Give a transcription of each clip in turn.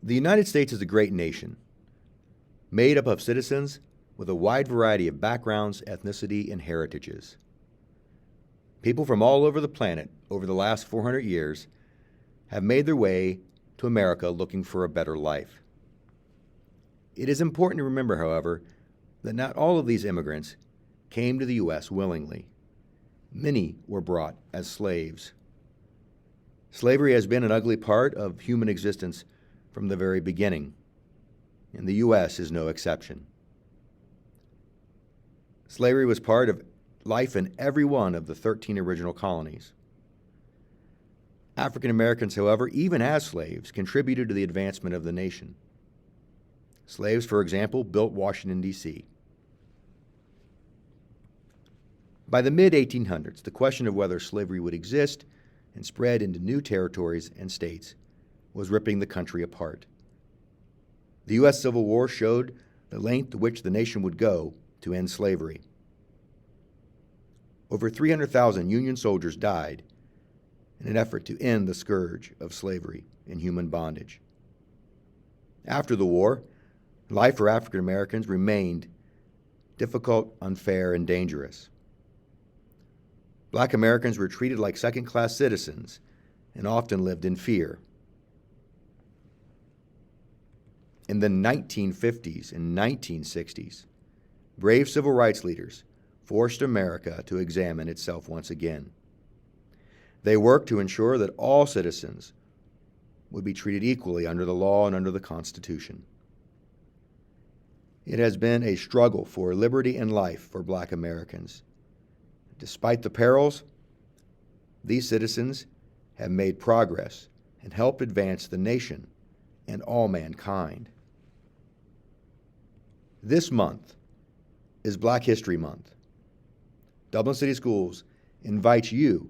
The United States is a great nation, made up of citizens with a wide variety of backgrounds, ethnicity, and heritages. People from all over the planet over the last 400 years have made their way to America looking for a better life. It is important to remember, however, that not all of these immigrants came to the U.S. willingly. Many were brought as slaves. Slavery has been an ugly part of human existence from the very beginning, and the U.S. is no exception. Slavery was part of life in every one of the 13 original colonies. African Americans, however, even as slaves, contributed to the advancement of the nation. Slaves, for example, built Washington, D.C. By the mid-1800s, the question of whether slavery would exist and spread into new territories and states was ripping the country apart. The U.S. Civil War showed the length to which the nation would go to end slavery. Over 300,000 Union soldiers died in an effort to end the scourge of slavery and human bondage. After the war, life for African Americans remained difficult, unfair, and dangerous. Black Americans were treated like second-class citizens and often lived in fear. In the 1950s and 1960s, brave civil rights leaders forced America to examine itself once again. They worked to ensure that all citizens would be treated equally under the law and under the Constitution. It has been a struggle for liberty and life for Black Americans. Despite the perils, these citizens have made progress and helped advance the nation and all mankind. This month is Black History Month. Dublin City Schools invites you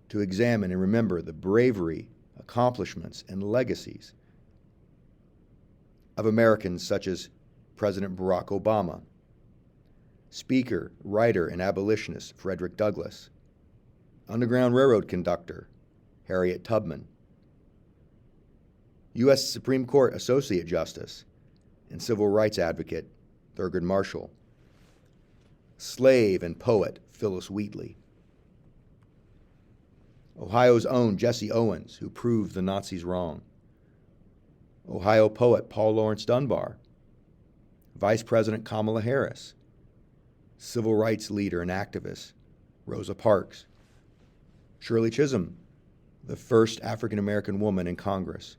to examine and remember the bravery, accomplishments, and legacies of Americans such as President Barack Obama, speaker, writer, and abolitionist Frederick Douglass, Underground Railroad conductor Harriet Tubman, U.S. Supreme Court Associate Justice and civil rights advocate Thurgood Marshall, slave and poet Phyllis Wheatley, Ohio's own Jesse Owens, who proved the Nazis wrong, Ohio poet Paul Laurence Dunbar, Vice President Kamala Harris, civil rights leader and activist Rosa Parks, Shirley Chisholm, the first African American woman in Congress,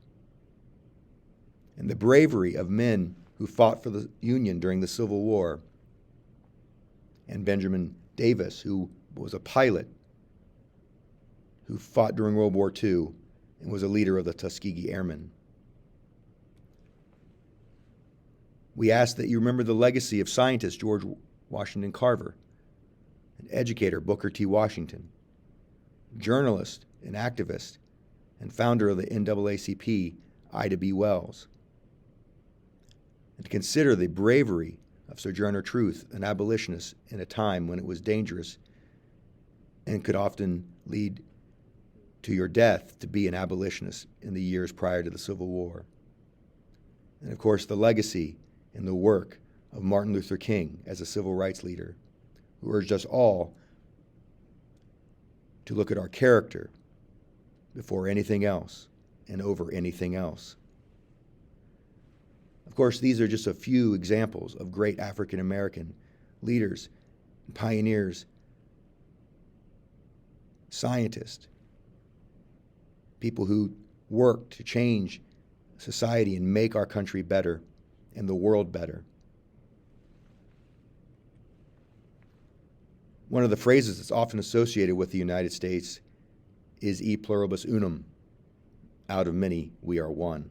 and the bravery of men who fought for the Union during the Civil War, and Benjamin Davis, who was a pilot who fought during World War II and was a leader of the Tuskegee Airmen. We ask that you remember the legacy of scientist George Washington Carver, and educator Booker T. Washington, journalist and activist and founder of the NAACP, Ida B. Wells, and to consider the bravery of Sojourner Truth, an abolitionist in a time when it was dangerous and could often lead to your death to be an abolitionist in the years prior to the Civil War. And of course, the legacy and the work of Martin Luther King as a civil rights leader, who urged us all to look at our character before anything else and over anything else. Of course, these are just a few examples of great African American leaders, pioneers, scientists, people who worked to change society and make our country better and the world better. One of the phrases that's often associated with the United States is e pluribus unum, out of many we are one.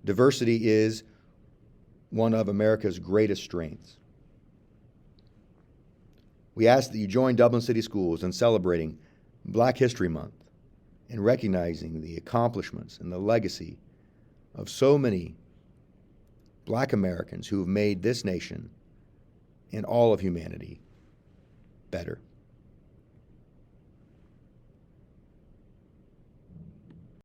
Diversity is one of America's greatest strengths. We ask that you join Dublin City Schools in celebrating Black History Month and recognizing the accomplishments and the legacy of so many Black Americans who have made this nation and all of humanity better.